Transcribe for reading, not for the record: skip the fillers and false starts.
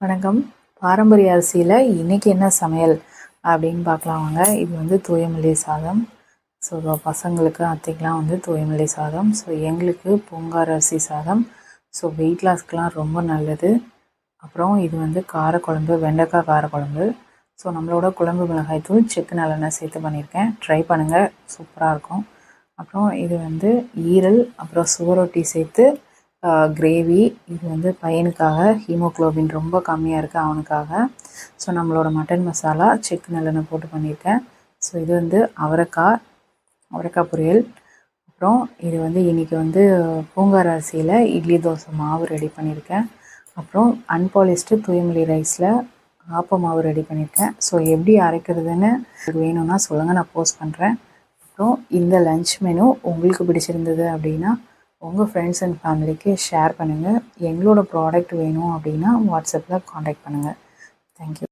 வணக்கம். பாரம்பரிய அரிசியில் இன்றைக்கி என்ன சமையல் அப்படின்னு பார்க்கலாம் வாங்க. இது வந்து தூயமல்லி சாதம். ஸோ பசங்களுக்கு அத்தைக்கெலாம் வந்து தூயமல்லி சாதம். ஸோ எங்களுக்கு பூங்கார் அரிசி சாதம். ஸோ வெயிட் லாஸ்க்கெலாம் ரொம்ப நல்லது. அப்புறம் இது வந்து காரக்குழம்பு, வெண்டைக்காய் காரக்குழம்பு. ஸோ நம்மளோட குழம்பு மிளகாய் தூள், செக்கு நல்லெண்ணெய் சேர்த்து பண்ணியிருக்கேன். ட்ரை பண்ணுங்கள், சூப்பராக இருக்கும். அப்புறம் இது வந்து ஈரல், அப்புறம் சுவரொட்டி சேர்த்து கிரேவி. இது வந்து பையனுக்காக, ஹீமோக்ளோபின் ரொம்ப கம்மியாக இருக்குது அவனுக்காக. ஸோ நம்மளோட மட்டன் மசாலா, செக்கு நல்லெண்ணெய் போட்டு பண்ணியிருக்கேன். ஸோ இது வந்து அவரைக்காய் பொரியல். அப்புறம் இது வந்து இன்றைக்கி வந்து பூங்கார் அரிசியில் இட்லி தோசை மாவு ரெடி பண்ணியிருக்கேன். அப்புறம் அன்பாலிஷ்டு தூயமல்லி ரைஸில் ஆப்ப மாவு ரெடி பண்ணியிருக்கேன். ஸோ எப்படி அரைக்கிறதுன்னு வேணும்னா சொல்லுங்கள், நான் போஸ்ட் பண்ணுறேன். அப்புறம் இந்த லன்ச் மெனு உங்களுக்கு பிடிச்சிருந்தது அப்படின்னா உங்கள் ஃப்ரெண்ட்ஸ் அண்ட் ஃபேமிலிக்கு ஷேர் பண்ணுங்கள். எங்களோட ப்ராடக்ட் வேணும் அப்படின்னா வாட்ஸ்அப்பில் காண்டாக்ட் பண்ணுங்கள். தேங்க்யூ.